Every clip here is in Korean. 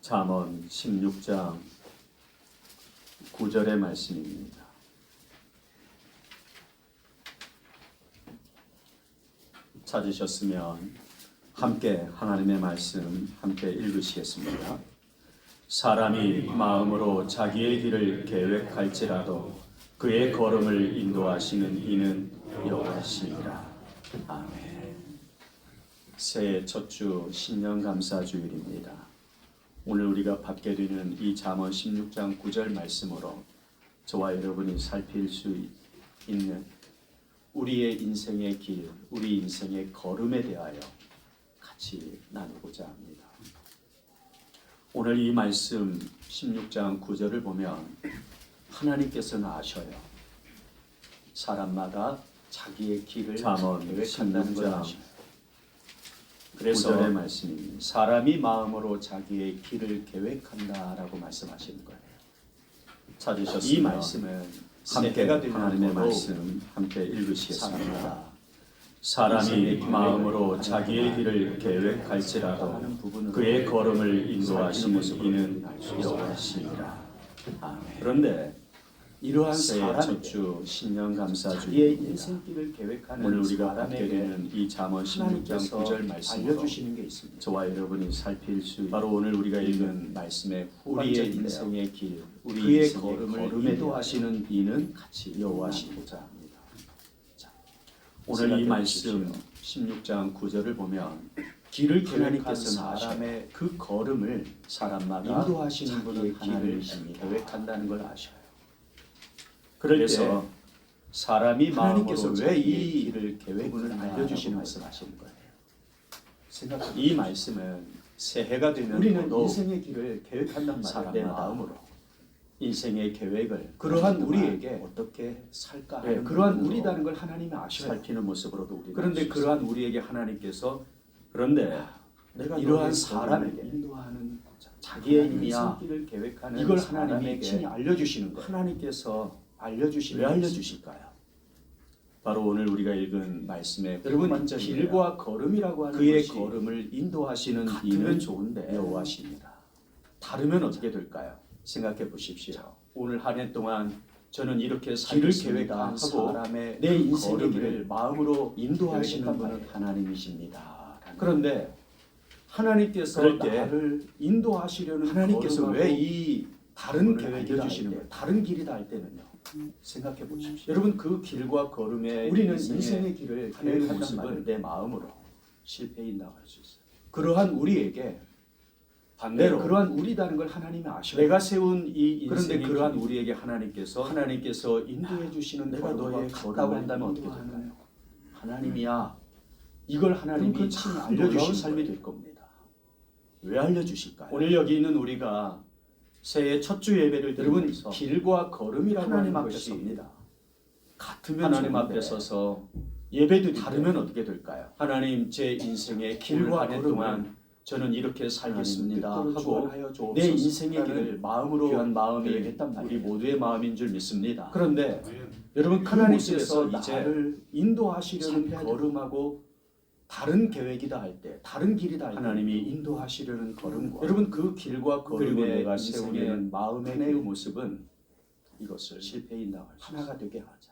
잠언 16장 9절의 말씀입니다. 찾으셨으면 함께 하나님의 말씀 함께 읽으시겠습니다. 사람이 마음으로 자기의 길을 계획할지라도 그의 걸음을 인도하시는 이는 여호와시니라. 아멘. 새해 첫 주 신년 감사 주일입니다. 오늘 우리가 받게 되는 이 잠언 16장 9절 말씀으로 저와 여러분이 살필 수 있는 우리의 인생의 길, 우리 인생의 걸음에 대하여 같이 나누고자 합니다. 오늘 이 말씀 16장 9절을 보면 하나님께서는 아셔요. 사람마다 자기의 길을 계획한다는 걸 아셔요. 그래서 9절의 말씀입니다. 사람이 마음으로 자기의 길을 계획한다라고 말씀하시는 거예요. 찾으셨으면 이 말씀은 함께 하나님의 말씀 함께 읽으시겠습니다. 사람이 마음으로 자기의 길을 계획할지라도 그의 걸음을 인도하시는 이는 여호와시니라. 그런데 이러한 새해 첫 주 신년 감사주의 인생길을 계획하는 오늘 우리가 받게 되는 이 잠언 16장 9절 말씀으로 알려주시는 게 있습니다. 저와 여러분이 살필 수 바로 오늘 우리가 읽은 말씀의 우리의 인생의 길, 우리의 걸음을 인도하시는 이는 같이 여호와시고자 합니다. 자, 오늘 이 말씀 16장 9절을 보면 길을 계획하는 사람의 그 걸음을 사람마다 인도하시는 분의 길을 계획한다는 걸 아셔요. 그래서 사람이 마음으로 왜 이 길을 계획을 알려주시는 말씀하시는 거예요. 이 말씀은 새해가 되면 우리는 인생의 길을 계획한단 말이에요. 내 마음으로 인생의 계획을 그러한 우리에게 어떻게 살까 하는 그러한 우리다는 걸 하나님이 아셔요. 살피는 모습으로도 우리 그런데 그러한 우리에게 하나님께서 그런데 내가 이러한 사람에게 인도하는 자기의 인생의 길을 계획하는 이걸 하나님이 친히 알려주시는 거예요. 하나님께서 알려주시는 왜 알려주실까요? 바로 오늘 우리가 읽은 말씀의 여러분 길과 걸음이라고 하는 그의 걸음을 인도하시는 이는 좋은데 여호와십니다. 다르면 어떻게 될까요? 생각해 보십시오. 오늘 한 해 동안 저는 이렇게 길을 계획한 사람의 내 인생의 길을 마음으로 인도하시는 분은 하나님이십니다. 그런데 하나님께서 나를 인도하시려는 하나님께서 왜 이 다른 계획을 주시는 거예요? 다른 길이다 할 때는요. 생각해 보십시오. 여러분 그 길과 걸음에 우리는 인생의 길을 계획한단 모습을 내 마음으로 실패인다고 할 수 있어요. 그러한 우리에게 반대로 그러한 우리다는 걸 하나님이 아셔요. 내가 세운 이 그런데 그러한 우리에게 하나님께서 인도해 주시는 내가 너의 같다고 한다면 어떻게 될까요? 하나님이야. 이걸 하나님이 친히 알려주신 삶이 될 겁니다. 왜 알려주실까요? 오늘 여기 있는 우리가 새해 첫 주 예배를 드리면서 길과 걸음이라고 하나님 앞에 섭니다. 같으면 하나님 앞에 서서 예배도 다르면 어떻게 될까요? 하나님 제 인생의 길과 걸음 동안 저는 이렇게 살겠습니다 하고 내 인생의 길을 마음으로 귀한 마음이 우리 모두의 마음인 줄 믿습니다. 그런데 여러분 하나님께서 이제 인도하시려는 걸음하고 다른 계획이다 할 때, 다른 길이다 할 때 하나님이 인도하시려는 걸음과 여러분 그 길과 걸음에 내가 세우는 마음의 내 모습은 이것을 실패인다고 할 수 있어요. 하나가 되게 하자.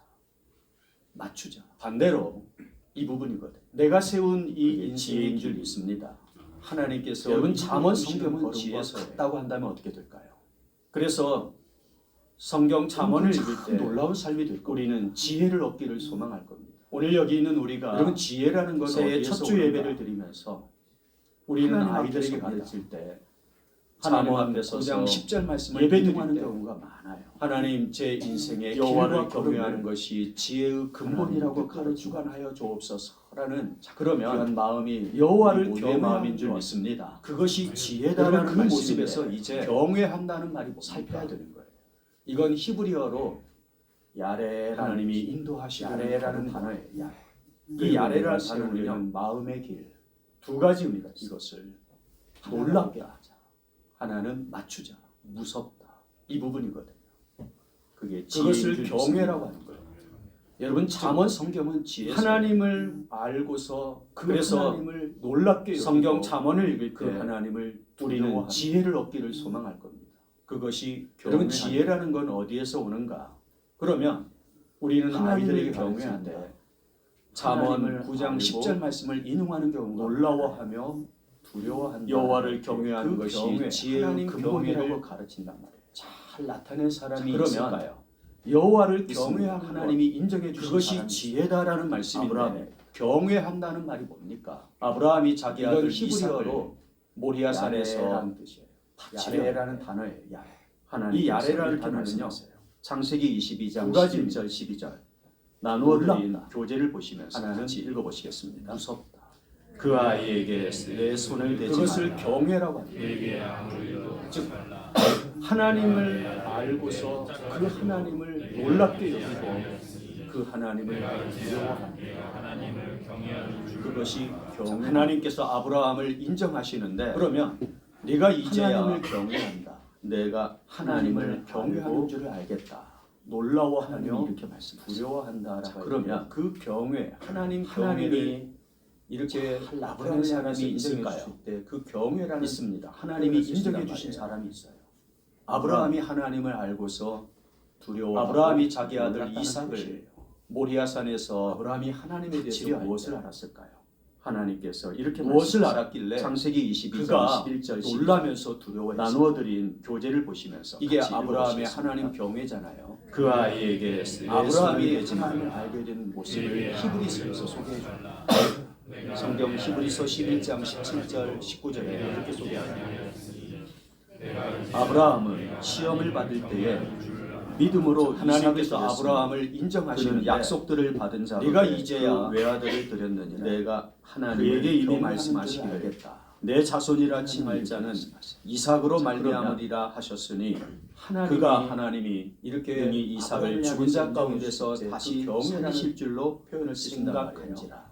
맞추자. 반대로 이 부분이거든. 내가 세운 이 인생인 줄 믿습니다. 하나님께서 여러분 잠언 성경은 지혜서 같다고 한다면 어떻게 될까요? 그래서 성경 잠언을 읽을 때 놀라운 삶이 될 겁니다. 우리는 지혜를 얻기를 소망할 겁니다. 오늘 여기 있는 우리가 여러분 지혜라는 건 새해 첫 주 예배를 드리면서 우리는 아이들에게 가르칠 때 하나님 앞에 서서 10절 말씀을 예배 드리는 경우가 많아요. 하나님 제 인생의 여호와를 경외하는 것이 지혜의 근본이라고 가르치관하여 주옵소서라는 그러면 마음이 여호와를 경외하는 마음인 줄 믿습니다. 그것이 지혜다라는 그 모습에서 이제 경외한다는 말이 살펴야 되는 거예요. 이건 히브리어로 야레 하나님이 인도하시는 야레라는 단어예요. 야레. 이 야레라는 단어는 마음의 길. 두 가지 의미가 이것을 놀랍게 하자. 하나는 맞추자. 무섭다. 이 부분이거든요. 그것을 경외라고 하는 거예요. 여러분 잠언 성경은 하나님을 알고서 그래서 하나님을 놀랍게 성경 잠언을 읽을 때 하나님을 우리는 지혜를 얻기를 소망할 겁니다. 그것이 여러분 지혜라는 건 어디에서 오는가? 그러면 우리는 아이들에게 경외한데 잠언 9장 10절 말씀을 인용하는 경우가 놀라워하며 두려워한다. 여호와를 경외하는 것이 지혜의 근본이라고 가르친단 말이에요. 잘 나타낸 사람이 있을까요? 여호와를 경외하는 하나님이 인정해 주신 그것이 지혜다라는 말씀인데 경외한다는 말이 뭡니까? 아브라함이 자기 아들 이삭으로 모리아산에서 야레라는 단어예요. 야레. 하나님 이 야레라는 단어는요. 창세기 22장 11절 12절 나누어 드린 교재를 보시면서 같이 읽어보시겠습니다. 무섭다. 그 아이에게 내 손을 대지 그것을 경외라고 합니다. 즉 하나님을 알고서 그 하나님을 놀랍게 여기고 그 하나님을 두려워합니다. 그것이 경외. 하나님께서 아브라함을 인정하시는데 그러면 네가 이제야 하나님을 경외한다. 내가 하나님을 경외하는 줄을 알겠다. 놀라워하며 이렇게 두려워한다라고. 그러면 그 경외, 하나님이 이렇게 나타낸 사람이 있을까요? 그 경외라는 있습니다. 하나님이 인정해 주신 사람이 있어요. 아브라함이 하나님을 알고서 두려워. 아브라함이 자기 아들 이삭을 모리아산에서 아브라함이 하나님에 대해서 무엇을 알았을까요? 하나님께서 이렇게 무엇을 알았길래 창세기 22장 11절 놀라면서 두려워했습니다. 나누어드린 교재를 보시면서 이게 아브라함의 하나님 경외잖아요. 그 아이에게 아브라함이 하나님을 알게 된 모습을 히브리서에서 소개해 줍니다. 성경 히브리서 11장 17절 19절에 이렇게 소개합니다. 아브라함은 시험을 받을 때에 믿음으로 하나님께서 아브라함을 인정하시는 약속들을 받은 자로 네가 이제야 외아들을 드렸느니라. 내가 하나님에게 이미 말씀하시기를 내 자손이라 칭할 자는 이삭으로 말미암으리라 하셨으니 그가 하나님이 이렇게 능히 이삭을 죽은 자 가운데서 다시 살리실 줄로 표현을 생각한지라.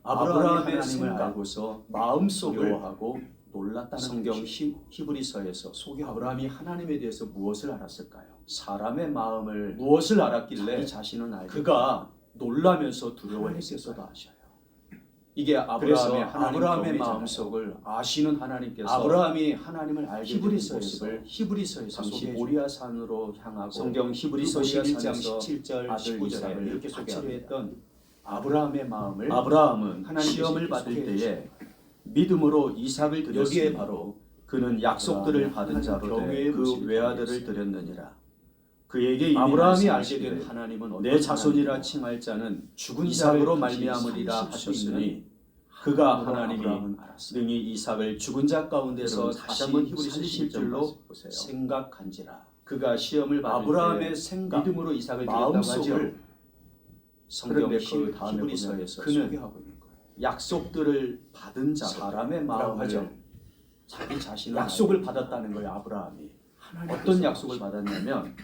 아브라함의 하나님을 알고서 마음속을 하고 놀랐다는 성경 히브리서에서 소개. 아브라함이 하나님에 대해서 무엇을 알았을까요? 사람의 마음을 무엇을 알았길래 자신은 알고 그가 놀라면서 두려워했을까도 아셔요. 이게 아브라함의 마음속을 아시는 하나님께서 아브라함이 하나님을 알게 된 히브리서에서 당시 모리아산으로 향하고 성경 히브리서 11장 17절 19절에 이렇게 소개했던 아브라함의 마음을 아브라함은 시험을 받을 때에 믿음으로 이삭을 드렸으니 여기에 바로 그는 약속들을 받은 자로 그 외아들을 드렸느니라. 그에게 이미 아브라함이 알게 된 하나님은 내 자손이라 칭할 자는 죽은 이삭으로 말미암으리라 하셨으니 그가 하나님이 능히 이삭을 죽은 자 가운데서 다시 한번 살리실 줄로 생각한지라. 그가 시험을 받을 아브라함의 생각, 믿음으로 이삭을 드렸다고 하죠. 성경 그 다음에 히브리서에서 소개하고 있는 거예요. 약속들을 받은 자, 사람의 마음을 자기 자신의 약속을 받았다는 거예요. 아브라함이 어떤 약속을 받았냐면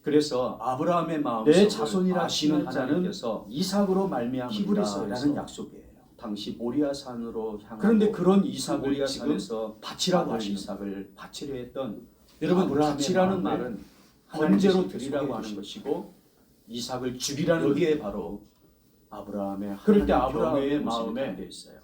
그래서 아브라함의 마음속을 내 자손이라 하시는 하나님께서 이삭으로 말미암으리라는 약속이에요. 당시 모리아산으로 향하고 그런데 그런 이삭을 모리아산에서 바치라고 하신 이삭을 바치려 했던 여러분 바치라는 말은 번제로 드리라고 하는 것이고 이삭을 죽이라는 여기에 바로 아브라함의 그럴 때 아브라함의 마음에 있어요.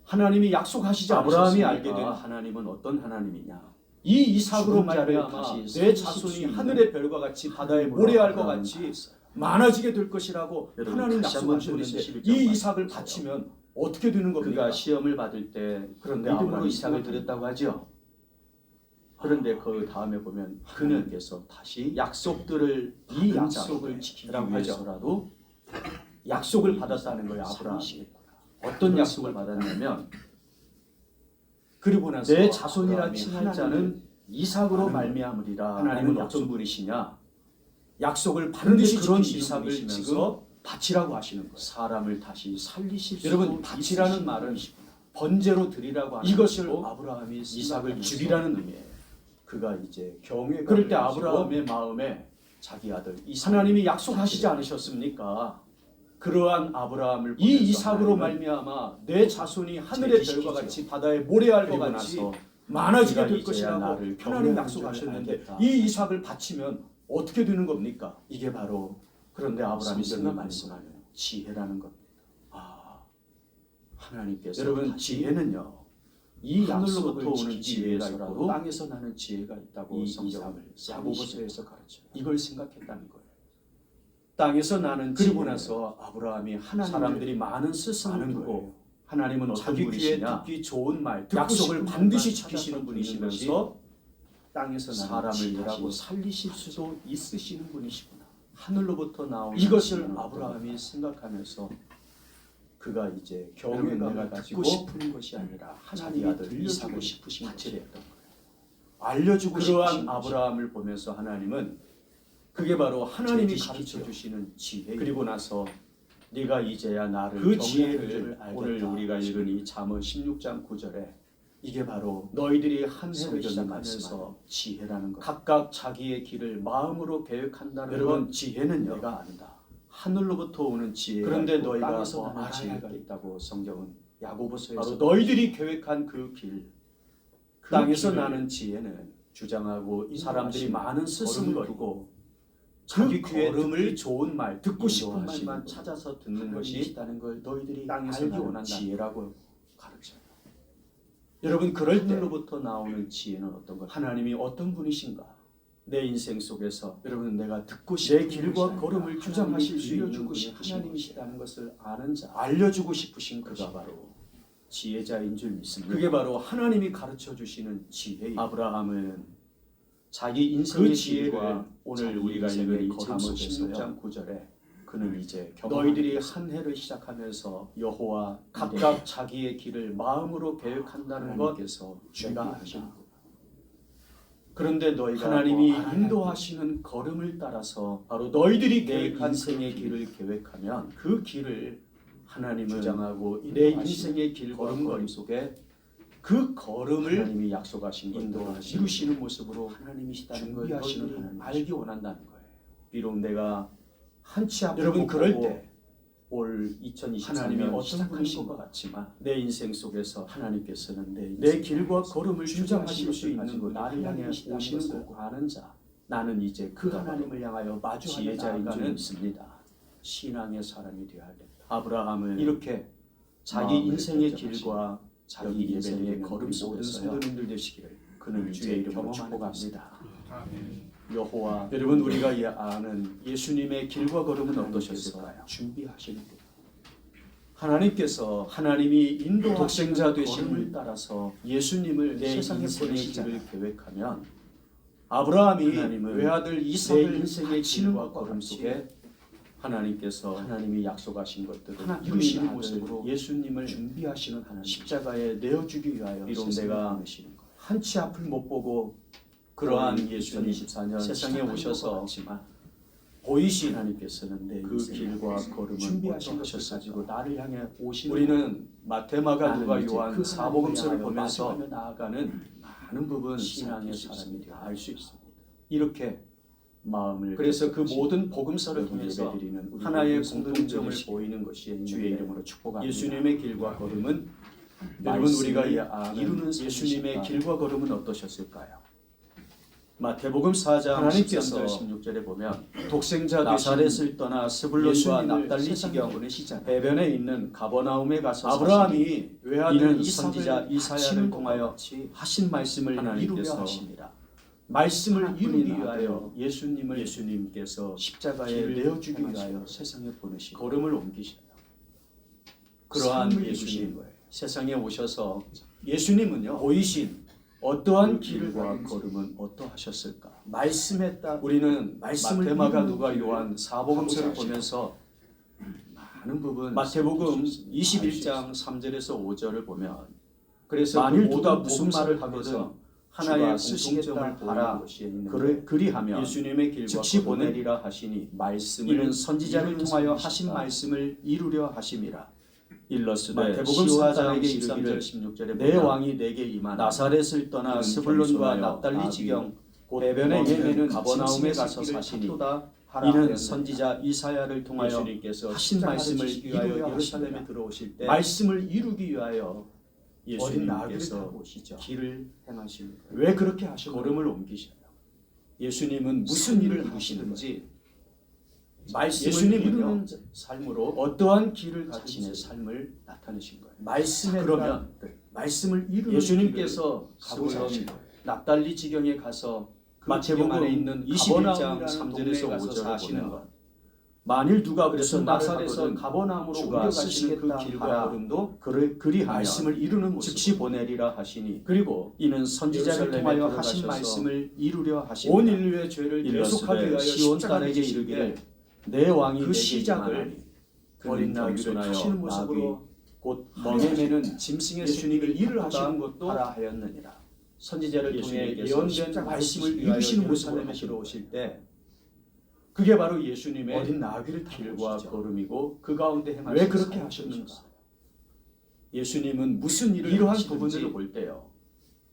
하나님이 약속하시지 아브라함이 알게 된 하나님은 어떤 하나님이냐? 이 이삭으로 말미암아 내 자손이 하늘의 별과 같이 바다의 모래알과 같이 많아지게 될 것이라고 하나님 약속하셨는데 이 이삭을 바치면 어떻게 되는 겁니까? 그가 시험을 받을 때 그런데 믿음으로 이삭을 드렸다고 하죠. 그런데 그 다음에 보면 그는께서 다시 약속들을 이 약속을 지키기 위해서라도 약속을 받았다는 거예요. 아브라함이 어떤 약속을 받았냐면 그리고 나서 내 자손이라 칭할 자는 이삭으로 말미암으리라. 하나님은 어떤 분이시냐? 약속을 반드시 그런 이삭을 지금 바치라고 하시는 거예요. 사람을 다시 살리실 수 여러분 바치라는 말은 번제로 드리라고 하는 이것을 아브라함이 이삭을 죽이라는 의미예요. 그가 이제 경외 그럴 때 아브라함의 마음에 자기 아들 하나님이 약속하시지 않으셨습니까? 그러한 아브라함을 이 이삭으로 말미암아 내 자손이 하늘의 별과 같이 바다의 모래알과 같이 많아지게 될 것이라고 하나님 약속하셨는데 이 이삭을 바치면 어떻게 되는 겁니까? 이게 바로 그런데 아브라함이 성경이 말씀하는 지혜라는 겁니다. 하나님께서 여러분, 지혜는요, 이 하늘로부터 오는 지혜가 있고 있고 땅에서 나는 지혜가 있다고 성경을 야고보서에서 가르쳐요. 이걸 생각했다는 거예요. 땅에서 나는 그리고 나서 아브라함이 사람들이 많은 스승을 두고 하나님은 어떤 자기 귀에 분이시냐, 듣기 좋은 말, 약속을 반드시 지키시는 찾아서 분이시면서 땅에서 나는 사람을 지혜라고 다시 살리실 수도 있으시는 분이시구나. 하늘로부터 나오는 이것을 지혜는 아브라함이 어떤가? 생각하면서 그가 이제 여러분, 경외감을 내가 가지고 듣고 싶은 것이 아니라 자기 하나님이 아들 들려주고 이삭을 싶으신 것이 바치려 했던 거예요. 알려주고 그러한 싶으신 아브라함을 보면서 하나님은 그게 바로 하나님이 제지시키죠. 가르쳐 주시는 지혜. 그리고 나서 네가 이제야 나를 그 경외하는 지혜를 줄을 알겠다. 오늘 우리가 읽은 이 잠언 16장 9절에 이게 바로 너희들이 한 해를 성경이 시작하면서 지혜라는 것. 각각 자기의 길을 마음으로 계획한다는 여러분, 것. 지혜는요, 내가 안다. 하늘로부터 오는 지혜가 그런데 있고 너희가 땅에서 더 나는 알아야 지혜가 할 있다고 성경은 야고보서에서 바로 너희들이 계획한 그 길, 그 땅에서 길을 나는 지혜는 주장하고 사람들이 많은 스승을 걸음을 두고 자기 그 귀에 걸음을 듣기 좋은 말, 듣고 싶은 인도하시는 말만 분, 찾아서 듣는 것이 하나님이시다는 걸 너희들이 땅에서 알기 나는 원한다. 지혜라고 가르쳐요. 여러분, 그럴 때 하늘로부터 나오는 지혜는 어떤 것? 하나님이 어떤 분이신가? 내 인생 속에서 여러분, 내가 듣고 내 싶은 길과 것이 걸음을 아니라 주장하실 수 있는 들려주고 분이 싶으신 하나님이시다는 것을 아는 자, 알려주고 싶으신 그가 그가 바로 지혜자인 줄 믿습니다. 그게 바로 하나님이 가르쳐 주시는 지혜입니다. 아브라함은 자기 인생의 그 지혜를 지혜와 오늘 자기 우리가 인생의 읽은 이 걸음 잠언 속에서요. 16장 9절에 그는 이제 너희들이 한 해를 시작하면서 여호와 각각 자기의 길을 마음으로 계획한다는 것. 하나님께서 내가 내가 안다. 하시는 그런데 너희가 하나님이 더 알아야 할 인도하시는 걸음을 따라서 바로 너희들이 내 계획한 인생의 그 길을 계획하면 그 길을 하나님은 주장하고 내 인도하시는 인생의 길과 걸음걸이 걸음 속에 그 걸음을 하나님이 약속하신 것들을 인도하시는 이루시는 모습으로 하나님이시다는 걸 준비하시는 너희들이 하나님. 알기 원한다는 거예요. 비록 내가 한치 앞을 여러분, 못 그럴 보고 때 올 하나님이 2023년 어떤 시작하신 분이신 것 것 같지만 내 인생 속에서 하나님께서는 내 내 길과 걸음을 주장하실 주장하실 수 수 있는 있는 분 나를 향해 하나님이시다는 오시는 것을 거고 아는 자 나는 이제 그 그가 하나님을 향하여 마주하며 지혜자인 줄 나아가는 믿습니다. 신앙의 사람이 되어야 됩니다. 아브라함은 이렇게 자기 마음을 인생의 결정하시고 길과 자기 여기 인생의 예배드리는 걸음 모든 속에서요. 성도님들 되시기를 그는 주의 이제 이름으로 경험합니다. 축복합니다. 여호와 여러분, 우리가 아는 예수님의 길과 걸음은 하나님께서 어떠셨을까요? 준비하시는 분. 하나님께서 하나님이 인도하시는 독생자 되심을 되심을 따라서 예수님을 내 세상에 인생의 보내시잖아요. 길을 계획하면 아브라함이 하나님은 외아들 내 이삭을 인생의 바치는 길과 것과 걸음 같이 속에 하나님께서 하나님이 약속하신 것들을 하나님의 이루시는 아들 모습으로 예수님을 준비하시는 하나님. 십자가에 내어주기 위하여 비록 세상에 내가 보내시는 거예요. 한치 앞을 못 보고 그러한 오늘 예수님 2024년 세상에 시작한 것 오셔서 같지만 보이신 하나님께서는 내 그 인생의 길과 걸음을 준비하신 어떠하셨을까? 것을 가지고 나를 향해 오시는 우리는 마태마가 나는 누가 이제 요한 그 사복음서를 하나님을 보면서 향하여 나아가는 많은 부분 신앙의 살필 수 사람이 있습니다. 알 수 있습니다. 이렇게 마음을 그래서 그 깨끗이 모든 복음서를 여기 통해서 예배드리는 우리 하나의 모든 공통점을 성도님들이 보이는 것이 있는데 주의 이름으로 축복합니다. 예수님의 길과 걸음은 여러분 말씀을 우리가 아는 이루는 예수님의 예수님의 길과 걸음은 어떠셨을까요? 마태복음 4장 하나님께서 13절 16절에 보면 독생자 되신 나사렛을 떠나 스불론과 예수님을 납달리 세상에 지경 보내시잖아요. 해변에 있는 가버나움에 가서 사시니 아브라함이 외아들 이는 이삭을 선지자 바치는 이사야를 것과 통하여 같이 하신 말씀을 이루려 하나님께서 하십니다. 말씀을 하나님이 이루기 나아가요. 위하여 예수님을 예수님께서 십자가에 길을 내어주기 행하시고 위하여 세상에 보내시고 걸음을 옮기셔요. 그러한 삶을 예수님 이루신 거예요. 세상에 오셔서 예수님은요 보이신 어떠한 길을 길과 가든지 걸음은 어떠하셨을까? 말씀했다. 우리는 말씀을 마태마가 이루는 누가 길을 요한 사복음서를 가고자 보면서 많은 부분 마태복음 살필 수 있습니다. 21장 3절에서 5절을 보면 그래서 만일 그 누가 모든 무슨 말을 복음서를 하거든 하나의 하나의 공통점을 공통점을 보라. 보라 그리하면 예수님의 길과 즉시 걸음을 보내리라 하시니 말씀을 이는 선지자를 이루는 통하여 선지자다. 하신 말씀을 이루려 하심이라. 일러스되 마태복음 시온 4장 사람에게 13절 이르기를 16절에 내 보면 왕이 내게 임하나 나사렛을 떠나 그는 스불론과 겸손하여 납달리 아비 지경 곧 해변에 머리는 있는 가버나움에 가버나움에 가서 가서 사시니 사시니 이는 이는 선지자 이사야를 통하여 예수님께서 하신 십자가를 말씀을 지시기 이루려 위하여 예루살렘에 하십니다. 들어오실 때 말씀을 이루기 위하여 어린 나귀를 예수님께서 타고 오시죠. 길을 행하시는 거예요. 왜 그렇게 하셨나요? 걸음을 옮기셔요. 예수님은 무슨 일을 이루시는지 하시든지 말씀을 예수님은요, 이루는 삶으로 어떠한 길을 자신의 가든지 삶을 나타내신 거예요. 말씀에 그러면 말씀을 이루는 예수님께서 가고자 물론 하신 거예요. 납달리 지경에 가서 그 마태복음 지경 안에 있는 21장 3절에서 5절에 사시는 보면 것. 만일 누가 그래서 무슨 말을 나사렛에서 하거든 가버나움으로 주가 옮겨가시는 쓰시겠다 그 길과 하라. 걸음도 그리하면 말씀을 이루는 모습. 즉시 보내리라 하시니 그리고 이는 선지자를 예루살렘에 통하여 들어가셔서 하신 말씀을 이루려 온 하시니라. 인류의 죄를 대속하기 일러스되 위하여 시온 십자가를 딸에게 지실 이르기를 때 내 왕이 그 내게 시작을 임하나니 어린 그는 나귀를 겸손하여 타시는 모습으로 곧 멍에 매는 짐승의 예수님이 승리를 일을 하다 하시는 것도 하라 하였느니라. 선지자를 통해 예수님께서 예언된 십자가를 말씀을 지시기 위하여 이루시는 모습으로 예루살렘에 들어오실 때 그게 바로 예수님의 어린 나귀를 길과 타고 오시죠. 걸음이고 그 가운데 왜 행하신 그렇게 사역들이셨어요. 하셨는가? 예수님은 무슨 일을 이러한 하시든지 부분들을 볼 때요,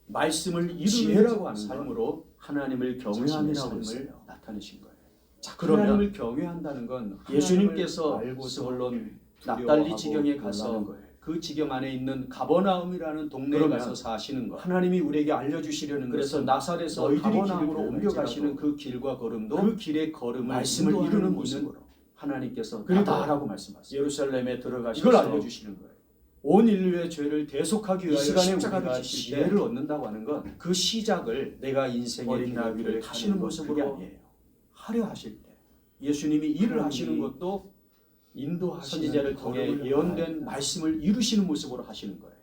말씀을 이루는 지혜라고 하는 삶으로 하나님을 자신의 경외함이라고 삶을 했어요. 나타내신 거예요. 자, 하나님을 그러면 경외한다는 건 예수님께서 알고서 물론 납달리 납달리 지경에 지경에 가서 가서 거예요. 그 지경 안에 있는 가버나움이라는 동네에 그러면 가서 사시는 것. 하나님이 우리에게 알려주시려는 그래서 것은 나사렛에서 너희들이 가버나움으로 길을 옮겨가시는 가시는 그 길과 걸음도 그 길의 걸음을 말씀을 인도하는 이루는 이는 모습으로 하나님께서 그리고 다다라고 말씀하세요. 예루살렘에 들어가셔서 이걸 알려주시는 거예요. 온 인류의 죄를 대속하기 이 위하여 시간에 십자가를 우리가 지실 지혜를 때 얻는다고 하는 건 그 시작을 내가 인생의 어린 길을 나귀를 타시는 타시는 모습으로 모습으로 아니에요. 하려 하실 때 예수님이 일을 하나님이 하시는 것도 인도하시는 선지자를 통해 걸음을 예언된 알아야 말씀을 이루시는 모습으로 하시는 거예요.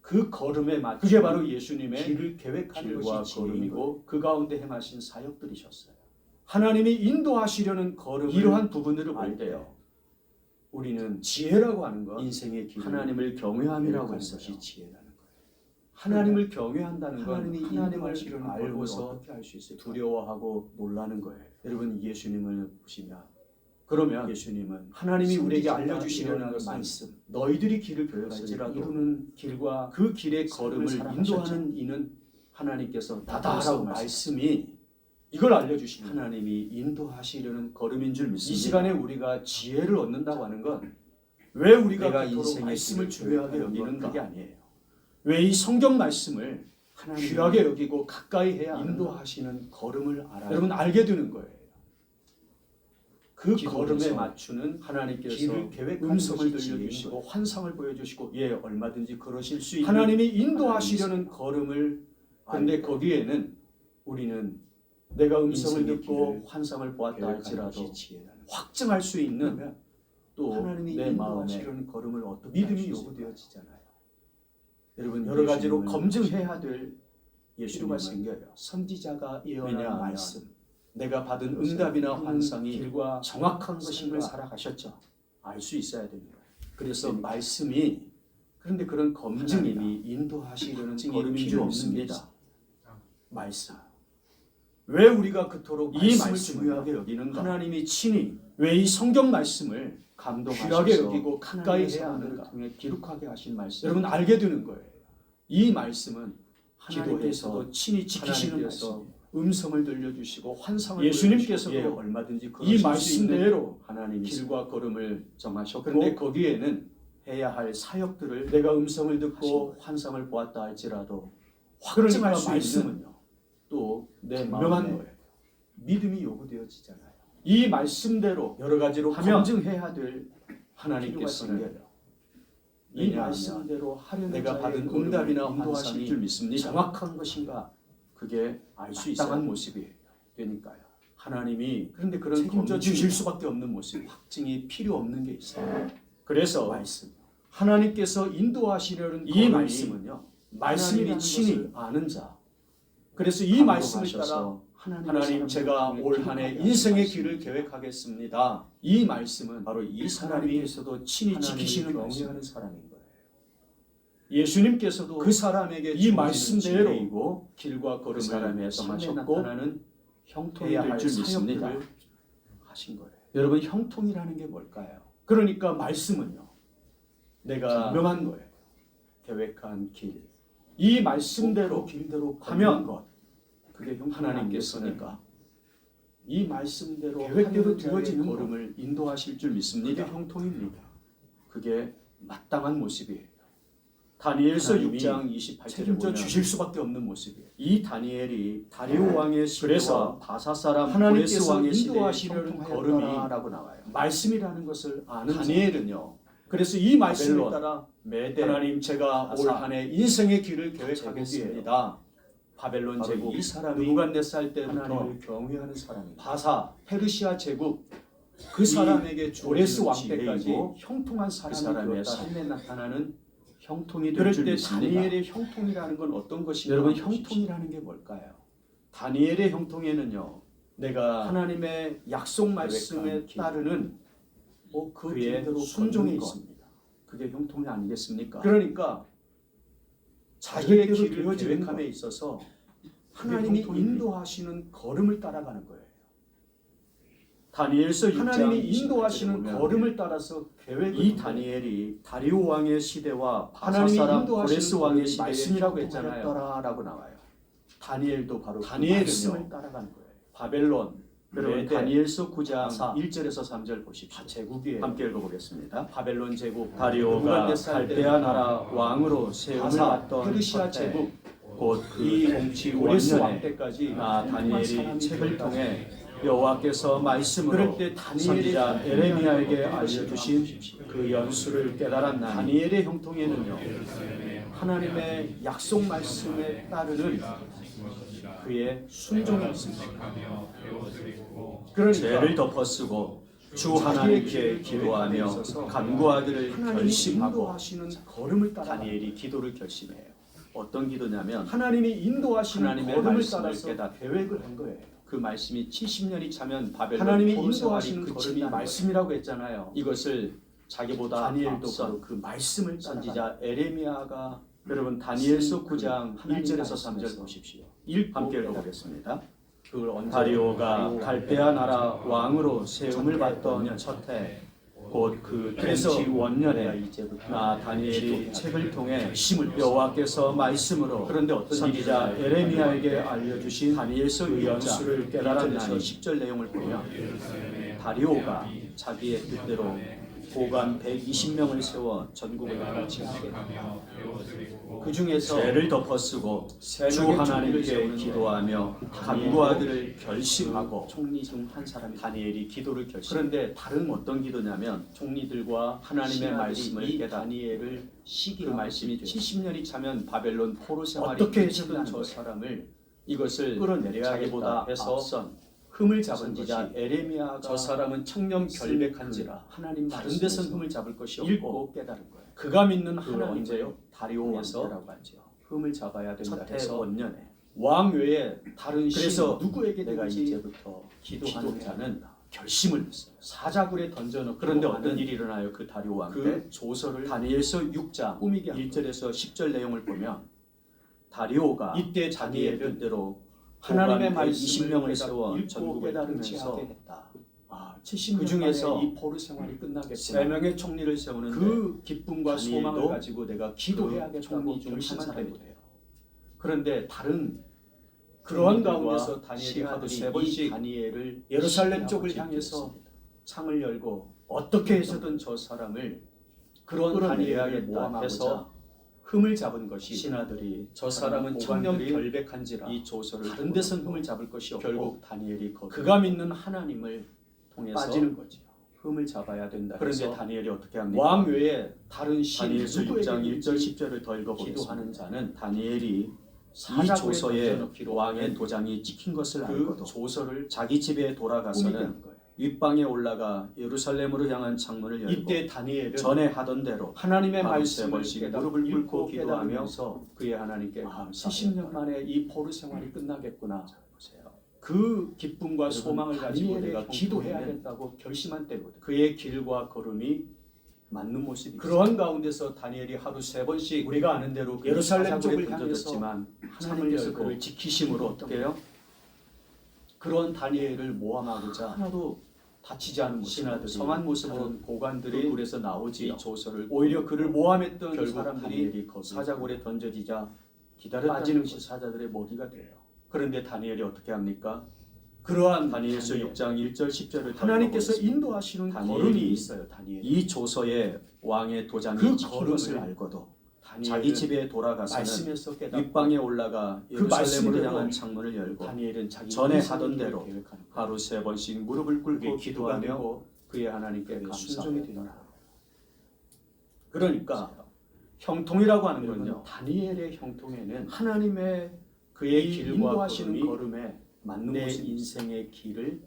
그 걸음에 맞추 그게 바로 예수님의 길을 계획하는 길과 것이 지혜이고 걸음이고 그 가운데 행하신 사역들이셨어요. 하나님이 인도하시려는 걸음을 이러한 부분들을 볼 알 때요, 우리는 지혜라고 하는 건 인생의 길을 하나님을 경외함이라고 계획하는 했어요. 것이 지혜라는 거예요. 하나님을 경외한다는 건 하나님이 하나님을 인도하시려는 걸음을 알고서 어떻게 알 수 있을까? 두려워하고 놀라는 거예요. 여러분 예수님을 보시면 그러면 예수님은 하나님이 우리에게 선지자가 알려주시려는 예언한 것은 말씀, 너희들이 길을 그것을 계획할지라도 이루는 길과 그 길의 삶을 걸음을 살아가셨죠. 인도하는 이는 하나님께서 다다라고 다다라고 말씀이 이걸 알려주시는 거예요. 하나님이 인도하시려는 걸음인 줄 이 믿습니다. 시간에 우리가 지혜를 얻는다고 하는 건 왜 우리가 내가 그토록 인생의 말씀을 길을 중요하게 계획하는 건 여기는가? 그게 아니에요. 왜 이 성경 말씀을 하나님이 귀하게 여기고 가까이 해야 하는가? 인도하시는 걸음을 알아야 여러분 알게 되는 거예요. 그 기도에서 걸음에 맞추는 하나님께서 길을 계획하는 음성을 것이 들려주시고 지혜인 환상을 보여주시고 예 얼마든지 그러실 수 있는 하나님이 인도하시려는 걸음을 그런데 알고 거기에는 우리는 내가 음성을 인생의 듣고 길을 환상을 보았다 계획하는 할지라도 것이 지혜라는 거예요. 확증할 수 있는 그러면 또 하나님이 내 마음에 인도하시려는 걸음을 어떻게 믿음이 알수 있을까요? 요구되어지잖아요. 여러분 여러 가지로 예수님을 검증해야 될 필요가 예수님은 생겨요. 선지자가 예언한 왜냐하면 말씀 내가 받은 그것을 응답이나 이루는 환상이 길과 정확한 삶을 것인가 살아가셨죠. 알 수 있어야 됩니다. 그래서 그러니까 말씀이 그런데 그런 검증이 하나님이 인도하시려는 검증이 걸음인 줄 필요 없는 게 믿습니다. 있어요. 말씀. 왜 우리가 그토록 이 말씀을 말씀을 중요하게 여기는가? 하나님이 친히 왜 이 성경 말씀을 감동하셔서 귀하게 여기고 가까이 하나님의 해야 사람들을 하는가? 통해 기록하게 하신 말씀. 여러분 알게 되는 거예요. 이 말씀은 하나님께서도 기도해서 친히 지키시는 하나님께서 말씀이에요. 음성을 들려주시고 환상을 예수님께서도 보여주시고, 예, 얼마든지 이 그러실 수 말씀대로 있는 하나님이 길과 걸음을 정하셨고 그런데 거기에는 해야 할 사역들을 내가 음성을 듣고 하신 환상을 보았다 할지라도 그러니까 확증할 수 있는 말씀은요. 또 내 분명한 마음에 거예요. 믿음이 요구되어지잖아요. 이 말씀대로 여러 가지로 하면 검증해야 될 하나님께서는 필요가 이 왜냐하면 말씀대로 하려는 내가 자의 받은 걸음을 응답이나 인도하실 환상이 줄 믿습니다. 정확한 것인가 그게 알 수 마땅한 있어요. 모습이에요. 되니까요. 하나님이 그런데 그런 책임져 검증이 주실 수밖에 없는 모습, 확증이 필요 없는 게 있어요. 그 그래서 말씀. 하나님께서 인도하시려는 이 걸음이 말씀은요. 말씀이 하나님이라는 친히 것을 아는 자. 그래서 이 말씀을 따라 감동하셔서 하나님 제가 올 한 해 인생의 길을 계획하겠습니다. 이 말씀은 바로 이 사람이 사람께서도 친히 하나님을 지키시는 경외하는 경외하는 사람인 거예요. 예수님께서도 그 사람에게 이 말씀대로 고 길과 그 걸음을 사람의 삶에 정하셨고 나타나는 형통이 해야 될 할 줄 믿습니다. 사역들을 하신 거예요. 여러분 형통이라는 게 뭘까요? 그러니까 말씀은요. 내가 분명한 거예요. 계획한 길, 이 말씀대로 그 길대로 하면 하면 것, 그게 하나님께서니까 이 말씀대로 계획대로 하는 자의 되어지는 걸음을 인도하실 줄 그게 믿습니다. 형통입니다. 그게 마땅한 모습이에요. 다니엘서 하나님이 6장 28절에 책임져 보면 주실 수밖에 없는 모습이에요. 이 다니엘이 다리오 왕의 시대와 그래서 바사 사람 고레스 하나님께서 왕의 시대에 인도하시려는 걸음이 걸음이라고 나와요. 말씀이라는 것을 아는 다니엘은요. 그래서 이 말씀에 바벨론, 따라 메대, 하나님 제가 올 바사, 한 해 인생의 길을 다 계획하겠습니다. 바벨론 바로 제국 이 사람이 느부갓네살 때부터 하나님을 경외하는 사람입니다. 바사 페르시아 제국 그 사람에게 고레스 왕 때까지 지혜이고 형통한 그 사람이 사람의 되었다. 삶에 나타나는 형통이 그럴 될 줄 때 믿습니다. 다니엘의 형통이라는 건 어떤 것인가? 여러분 보십시오. 형통이라는 게 뭘까요? 다니엘의 형통에는요. 내가 하나님의 약속 말씀에 계획한 길, 따르는 그 그의 길대로 순종이 걷는 것, 있습니다. 그게 형통이 아니겠습니까? 그러니까 자기의 계획대로 길을 되어지는 계획함에 것. 있어서 하나님이 하나님이 인도하시는 걸음을 따라가는 거예요. 다니엘서 6장 하나님이 28절에 인도하시는 보면 걸음을 따라서 계획을 이 다니엘이 다리오 왕의 시대와 바사 하나님이 사람 인도하시는 고레스 왕의 걸음이 시대에 말씀이라고 형통하였더라. 했잖아요. 라고 나와요. 다니엘도 바로 다니엘은요. 말씀을 따라가는 거예요. 바벨론 여러분 메대, 다니엘서 9장 바사, 1절에서 3절 보십시오. 다 제국이에요. 함께 읽어보겠습니다. 바벨론 제국 다리오가 느부갓네살 갈대아 때부터 나라 왕으로 세움을 바사 받던 페르시아 첫해 제국 곧 이 그 통치 고레스 왕 원년에 때까지 나 다니엘이 사람이 책을 되었다. 통해 여호와께서 말씀으로 그럴 때 다니엘의 선지자 에레미야에게 형통이 알려주신 그 연수를 깨달았나니 다니엘의 형통에는요 하나님의 약속 말씀에 따르는 그의 순종이 있습니다. 그러니까 죄를 덮어쓰고 주 자기의 하나님께 길을 기도하며 계획함에 있어서 간구하기를 하나님이 결심하고 인도하시는 걸음을 따라 다니엘이 기도를 결심해요. 어떤 기도냐면 하나님이 인도하시는 하나님의 걸음을 말씀을 따라서 깨닫고 계획을 한 거예요. 그 말씀이 70년이 차면 바벨론 하나님이 포로 생활이 인도하시는 걸음이 그친다는 말씀이라고 했잖아요. 이것을 자기보다 다니엘도 앞선 바로 그 말씀을 따라가 선지자 에레미야가 여러분 다니엘서 그 9장 하나님 1절에서 말씀에서 3절 보십시오. 함께 읽어보겠습니다. 그걸 언제 다리오가 갈대아 나라 왕으로 세움을 받던 첫 첫해 곧 그 그래서 통치 원년에 내가 이제부터 나 다니엘이 기도해야 책을 통해 결심을 여호와께서 말씀으로 그런데 어떤 선지자 일이 에레미야에게 알려주신 다니엘서 그 6장 연수를 1절에서 깨달았나니 10절 내용을 보면 다리오가 자기의 뜻대로 고관 120명을 세워 전국을 가르치게 그 중에서 죄를 덮어쓰고 세 주 명의 하나님께 총리를 세우는 기도하며 다니엘도 간구하기를 결심하고 총리 중 한 사람이 다니엘이 기도를 결심. 그런데 다른 어떤 기도냐면 총리들과 하나님의 신하들이 말씀을 이 깨닫고 다니엘을 그 시기하고 말씀이 있죠. 70년이 차면 바벨론 포로 생활이 어떻게 끝친다는 해서든 저 거예요. 사람을 이것을 끌어내려야겠다 자기보다 해서 앞선 흠을 잡은 선지자 것이 에레미야가 저 사람은 청렴 결백한지라 하나님 다른 다른 데선 데선 흠을 잡을 것이 읽고 없고 깨달은 거예요. 그가 믿는 그걸 언제요? 하나님께요 다리오 통해서 왕때라고 하죠. 흠을 잡아야 된다 첫해 해서 원년에 왕 외에 다른 그래서 신 누구에게 내가 되든지 이제부터 기도하는 자는 결심을 했어요. 사자굴에 던져놓고 그런데 하는 어떤 일이 일어나요? 그 다리오 왕 때 그 조서를 다니엘서 6장 꾸미게 한 1절에서 10절 내용을 보면 다리오가 이때 자기의 다니엘은 뜻대로 하나님의 고관 말씀을 120명을 세워 읽고 전국을 깨달으면서 통치하게 했다. 아, 70년 그 중에서 만에 이 포로 생활이 끝나겠구나. 세 명의 총리를 세우는데 그 기쁨과 다니엘도 소망을 가지고 내가 기도해야겠다고 총리 중 결심한 한 사람이 사람이 돼요. 그런데 다른 그러한 가운데서 다니엘이 하도 세 번씩 다니엘을 예루살렘 쪽을 시기하고 향해서 지켰습니다. 창을 열고 어떻게 해서든 저 사람을 그런 다니엘을 끌어내려야겠다 모함하고자 해서 흠을 잡은 것이 신하들이 저 사람은 청렴 고관들이 결백한지라 이 조서를 다른 데선 흠을 잡을 것이 없고 결국 다니엘이 거기에 그가 믿는 하나님을 통해서 빠지는 거죠. 흠을 잡아야 된다. 그런데 그런데 다니엘이 어떻게 합니까? 왕 외에 다른 신 다니엘서 6장 1절 누구에게든지 10절을 더 읽어보겠습니다. 기도하는 자는 다니엘이 이 사자굴에 조서에 던져넣기로 왕의 하는 도장이 찍힌 것을 그 알고도 조서를 자기 집에 꾸미게 돌아가서는 한 거예요. 윗방에 올라가 예루살렘으로 향한 창문을 열고 이때 다니엘은 전에 하던 대로 하나님의 하루 세 말씀을 번씩 깨닫고 무릎을 꿇고 읽고 기도하며 깨달으면서 그의 하나님께 아, 감사하였다. 70년 만에 이 포로 생활이 끝나겠구나. 보세요. 그 기쁨과 여러분, 소망을 가지고 다니엘의 내가 형통에는 기도해야겠다고 결심한 때거든. 그의 길과 걸음이 맞는 모습이 그러한 가운데서 다니엘이 하루 세 번씩 우리가 아는 대로 그 예루살렘 사자굴에 쪽을 던져졌지만 창을 하나님께서 열고 그를 지키심으로 어떻게 해요? 그런 다니엘을 모함하고자 하나도 다치지 않은 모습, 신하들이 성한 모습으로 다른 고관들이 그 굴에서 나오지 이 조서를 오히려 그를 모함했던 결국 사람들이 다니엘이 거기 사자굴에 던져지자 기다렸다는 빠지는 것이 것이 사자들의 먹이가 돼요. 그런데 다니엘이 어떻게 합니까? 그러한 다니엘서 다니엘, 6장 1절 10절을 하나님께서 인도하시는 다니엘이 걸음이 있어요. 다니엘. 이 조서에 왕의 도장이 그 찍힌 걸음을 것을 알고도 자기 집에 돌아가서는 말씀에서 깨닫고 윗방에 올라가 그 예루살렘으로 말씀대로 향한 창문을 열고 다니엘은 자기 전에 인생의 하던 길을 대로 계획하는 거예요. 하루 3번씩 무릎을 꿇고 그게 기도가 기도하며 되고 그의 하나님께 순종이 감사하더라. 되는 그러니까 형통이라고 하는 여러분, 건요. 다니엘의 형통에는 하나님의 그의 이 길과 인도하시는 걸음이 걸음에 맞는 내 곳에 인생의 길을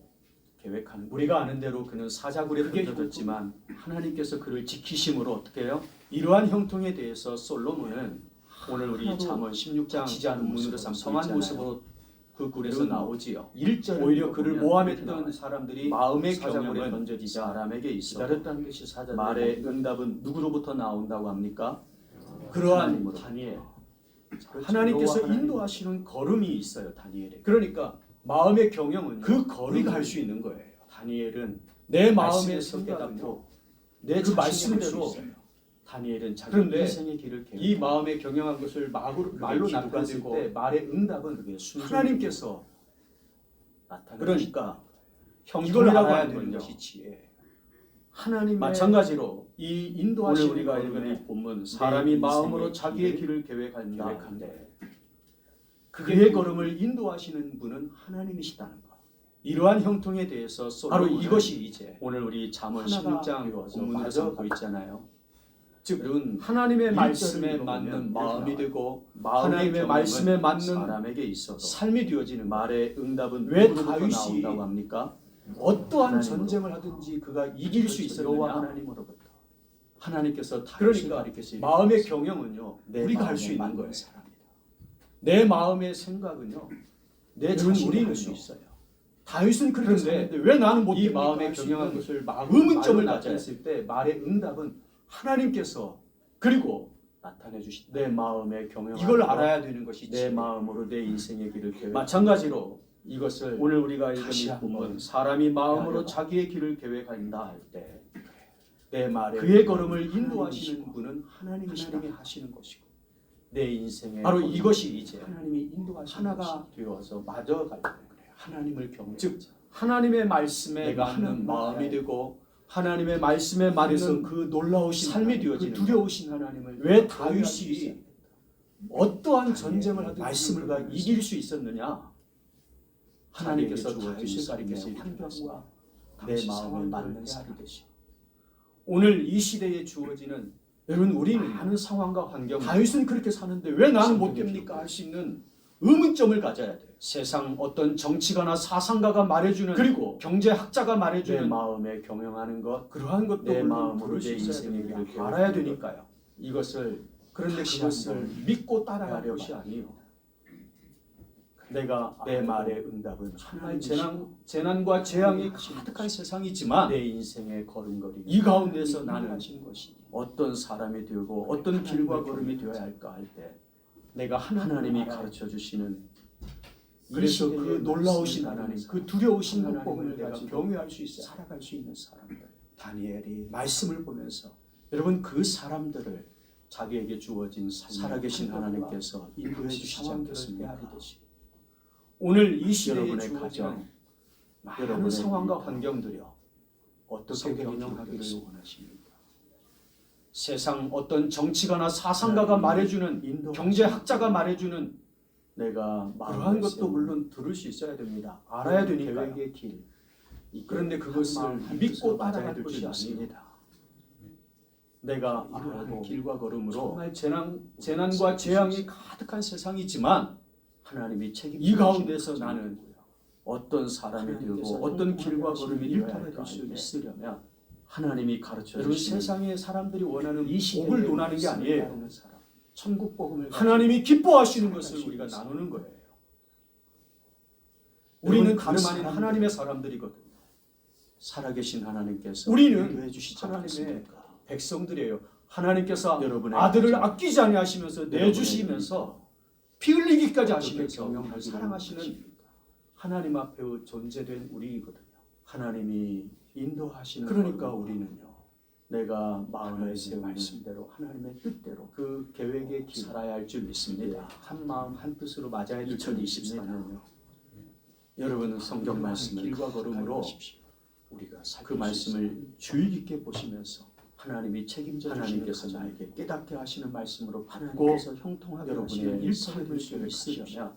계획하는 거예요. 우리가 아는 대로 그는 사자굴에 그게 던져졌지만 하나님께서 그를 지키심으로 어떻게 해요? 이러한 형통에 대해서 솔로몬은 오늘 우리 하나도 잠언 16장 지지 않은 본문으로 모습으로 성한 있잖아요. 모습으로 그 굴에서 여러분, 나오지요. 1절에 오히려 그를 모함했던 사람들이 마음의 사자굴에 경영은 던져지자 사람에게 있어 기다렸다는 것이 사자들의 말의 응답은 누구로부터 나온다고 합니까? 그러한 하나님으로. 다니엘 그렇죠. 하나님께서 여호와 하나님. 인도하시는 걸음이 있어요. 다니엘에게. 그러니까 마음의 경영은 그 걸음을 우리가 할 수 있는 거예요. 다니엘은 내 마음의 말씀에서 생각은요. 깨닫고 내 그 그 말씀대로 말씀대로 다니엘은 자기 그런데 인생의 길을 이 이 마음에 경영한 것을 말로 기도가 나타냈을 되고 때 말의 응답은 그게 순종이 하나님께서 나타나는 그러니까 이걸 형통이라고 알아야 하는 되는 건요. 것이 지혜. 하나님의 마찬가지로 이 오늘 인도하시는 우리가 읽은 걸음에 이 본문 내 사람이 인생의 마음으로 자기의 길을 길을 계획한다. 계획한대. 그게 그의 그- 걸음을 인도하시는 분은 하나님이시다는 거. 이러한 형통에 대해서 바로 솔로몬은 이것이 이제 오늘 우리 잠언 하나가 16장 되어서 본문으로 맞아 삼고 있잖아요. 즉 여러분 하나님의 일절을 말씀에 읽어보면 맞는 이렇게 마음이 나와요. 되고 마음의 하나님의 경험은 말씀에 맞는 사람에게 있어도 삶이 되어지는 말 말의 응답은 왜 누구로부터 다윗이 나온다고 합니까? 어떠한 하나님으로. 전쟁을 하든지 그가 이길 수 그렇죠. 여호와 있었느냐 하나님으로부터 하나님께서 다윗을 그러니까 가리켜서 마음의 경영은요 내 우리가 할 마음에 수 있는 맞는 거예요. 사람이다. 내 마음의 생각은요 내 여러분, 자신이 우리는 할 수 수 있어요. 있어요. 다윗은 그렇게 그런데 살았는데 왜 나는 못 이 됩니까? 마음에 할 수 경영한 있는 것을 의문점을 말로 나타냈을 때 말의 응답은 하나님께서 그리고 나타내 주신다. 내 마음의 경영 이걸 알아야 되는 것이 내 지혜. 마음으로 내 인생의 길을 계획. 마찬가지로 이것을 오늘 우리가 읽은 다시 이 한번 본문 사람이 마음으로 헤아려봐. 자기의 길을 계획한다 할 때 내 말에 그의 걸음을 인도하시는 인도하시는 분은 하나님이시다. 하나님이 하시는 것이고 내 인생의 바로 걸음, 이것이 이제 하나님이 인도하시는 하나가 것이 되어서 맞아갈 때 하나님을 경외. 즉 하나님의 말씀에 내가 맞는 하는 마음이 말에 되고 하나님의 말씀에 그래서 맞는 그 놀라우신 삶이 하나님, 되어지는 그 두려우신 하나님을 왜 다윗이 어떠한 전쟁을 하든 말씀을 그가 보면서 이길 수 있었느냐? 하나님께서 자기에게 다윗을 주어진 가리켜서 환경과 내 당시 마음에 상황을 맞는 헤아려 살이 되시. 오늘 이 시대에 주어지는 여러분 우리는 많은 상황과 환경 다윗은 그렇게 사는데 왜 나는 못 성경에 됩니까? 기록되어 할 수 있는 의문점을 가져야 돼요. 세상 어떤 정치가나 사상가가 말해주는 그리고 경제학자가 내 말해주는 마음에 경영하는 것 그러한 것도 내 물론 마음으로 부를 수 내 있어야 인생의 됩니다. 길을 알아야 계획하는 되니까요. 이것을 그런데 다시 그것을 한번 믿고 따라가는 헤아려봐야 것이 아니에요. 돼요. 내가 내 알고 말의 응답은 정말 하나님이시고 재난과 재앙이 하나님이시고 가득한 세상이지만 내 인생의 걸음걸이 이 가운데서 나는 하신 것이 어떤 사람이 되고 어떤 길과 걸음이 되어야 할까 할 때 내가 하나님이 알아야 가르쳐 주시는 그래서 이 그 시대의 놀라우신 말씀을 하나님, 따르는 그 두려우신 하나님을 복음을 내가 가지고 경외할 수 있어요. 살아갈 수 있는 사람들. 다니엘이 말씀을 보면서 여러분 그 사람들을 자기에게 주어진 살아계신 살아계신 하나님께서 인도해 그 주시지 상황들을 않겠습니까? 헤아리듯이 오늘 이 시대에 여러분의 주어지는 가정, 많은 여러분의 상황과 일, 환경들이요 어떻게 성경이 경영하기를 기록되어 원하십니까? 세상 어떤 정치가나 사상가가 말해주는 인도 경제학자가 말해주는 내가 그러한 것도 세운 물론 들을 수 있어야 됩니다. 알아야 그 되니까요. 계획의 길. 그런데 그것을 한 마음, 한 믿고 뜻으로 따라갈 맞아야 될 것이 줄 아닙니다. 내가 이러한 알고 길과 걸음으로 정말 재난과 재앙이 가득한 세상이지만 하나님이 책임 이 가운데서 나는 어떤 사람이 되고 하나님께서 어떤 길과 걸음이 되어야 일터가 할까 될수 할 때 있으려면 하나님이 가르쳐 여러분 주시는 세상의 사람들이 원하는 이 시대의 복을 논하는 게 말씀을 아니에요. 따르는 사람. 천국 복음을 하나님이 기뻐하시는 살아갈 것을 수 우리가 있는 나누는 거예요. 우리는 여러분, 다름 그 아닌 사람들, 하나님의 사람들이거든요. 살아계신 하나님께서 우리는 인도해 주시지 하나님의 않겠습니까? 백성들이에요. 하나님께서 여러분의 아들을 가정, 아끼지 아니하시면서 여러분의 내주시면서 피 흘리기까지 어떻게 하시면서 경영하기를 사랑하시는 원하십니까? 하나님 앞에 존재된 우리이거든요. 하나님이 인도하시는 그러니까 걸음으로 우리는요. 내가 마음에 하나님의 세우는 말씀대로 하나님의 뜻대로 그 계획의 길 살아야 할 줄 믿습니다. 한 마음 한 뜻으로 맞아야 될 줄 믿습니다. 2024년요. 여러분은 성경 하나님의 말씀을 길과 걸음으로 가르치십시오. 우리가 그 말씀을 주의 깊게 보시면서 하나님이 책임져 하나님께서 주시는 나에게 깨닫게 하시는 말씀으로 하나님께서 형통하게 하시는 여러분의 일처를 일처를 있으려면 있으려면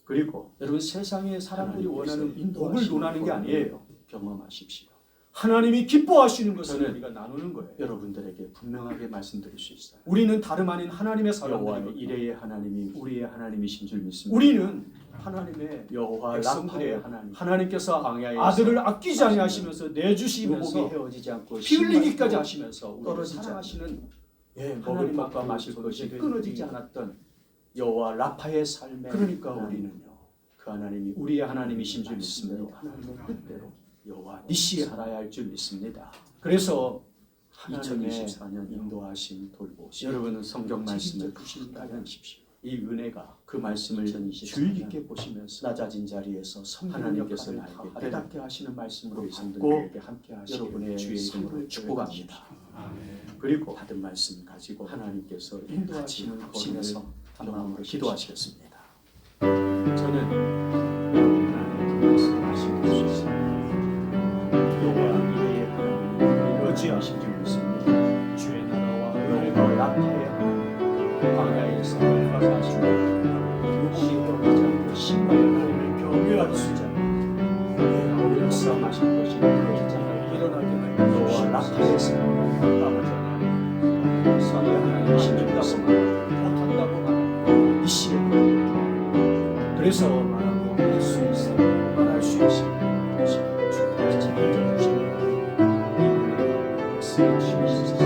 그리고 여러분 세상의 사람들이 하나님께서 원하는 복을 인도하시는 논하는 게 아니에요. 경험하십시오. 하나님이 기뻐하시는 것을 저는 우리가 나누는 거예요. 여러분들에게 분명하게 말씀드릴 수 있어요. 우리는 다름 아닌 하나님의 여호와의 사람들이거든요. 이레의 하나님이 우리의 하나님이신 줄 믿습니다. 우리는 하나님의 여호와 백성들의 라파의 하나님, 하나님께서 광야에서 아들을 아끼지 아니하시면서 요복이 내주시면서 헤어지지 않고 피흘리기까지 하시면서 우리를 떨어지지 사랑하시는 먹을 하나님 것과 앞에 마실 것이 존재되는 끊어지지 우리. 않았던 여호와 라파의 삶에 그러니까 하나님, 우리는요. 그 하나님이 우리의 하나님이신 줄 믿습니다. 하나님의 뜻대로 여호와 니시에 살아야 할 줄 믿습니다. 그래서 2024년 인도하심 돌보심 여러분은 성경 말씀을 말씀을 푸신다면 푸신다면 이 은혜가 그 말씀을 2024 주의 깊게 보시면서 낮아진 자리에서 하나님께서 나에게 깨닫게 하시는 말씀으로 우리 성도들에게 함께 하시길 여러분의 주의 이름으로 손을 축복합니다. 그리고 받은 말씀 가지고 하나님께서 인도하시는 곳에서 한 마음으로 기도하시겠습니다. 저는 여러분 안에 그 말씀 하시는 수 있습니다. 여호와 이레의 하나님이 의지하신 줄 믿습니다. 주의 나라와 여호와 라파의 하나님, 광야에서 사시고 육시 헤어지지 않고 신발을 하나님을 경외하는 수자, 역사 마실 것이 그러자가 일어나게 하여 여호와 주시옵소서. 라파에서 아버지 하나님, 선의 하나님이신 줄 믿습니다. 못한다고 하는 이 시에 그래서 말하고 할 수 있어 말할 수 있어 주께서 책임져 주시는 쓰여 주시옵소서.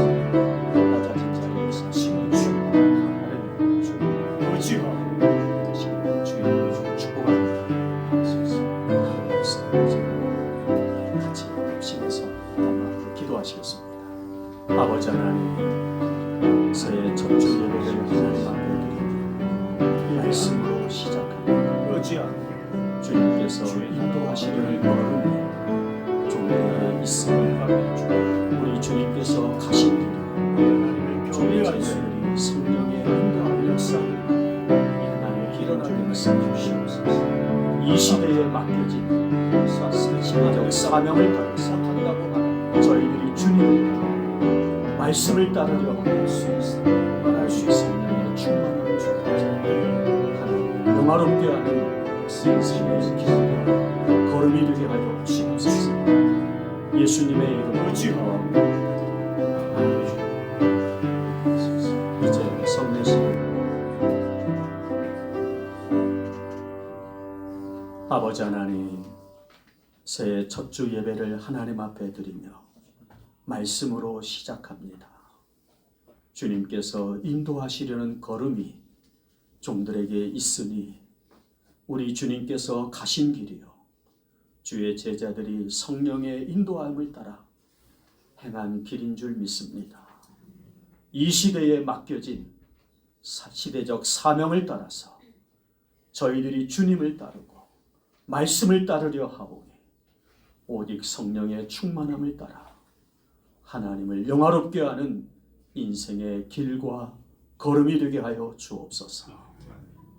낮아진 자리에서 심히 주님을 주님을 의지하고 주님을 축복합니다. 같이 합심해서 한마디로 기도하시겠습니다. 아버지 하나님, 새해 첫 주 예배를 하나님 앞에 드리며 말씀으로 시작합니다. 의지하고 주님께서 인도하시려는 걸음이 종들에게 있음을 우리 주님께서 가신 길이 주의 자녀들이 성령의 인도하는 역사를 하나님 일어나게 말씀 주시옵소서. 이 시대에 맡겨진 시대적 사명을 따라서 못한다고 하는 저희들이 주님을 따라 말씀을 따르려 할 수 있어 말할 수 있음에 충만한 주옵소서. 하나님 영화롭게 하는 인생의 길과 걸음이 되게 하여 주옵소서. 예수님의 이름으로 의지하고 이제 성례식을 아버지 하나님, 새해 첫 주 예배를 하나님 앞에 드리며 말씀으로 시작합니다. 주님께서 인도하시려는 걸음이 종들에게 있으니 우리 주님께서 가신 길이요 주의 제자들이 성령의 인도함을 따라 행한 길인 줄 믿습니다. 이 시대에 맡겨진 시대적 사명을 따라서 저희들이 주님을 따르고 말씀을 따르려 하오니 오직 성령의 충만함을 따라 하나님을 영화롭게 하는 인생의 길과 걸음이 되게 하여 주옵소서.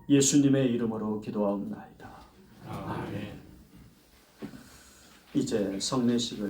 예수님의 이름으로 기도하옵나이다. 아멘. 이제 성례식을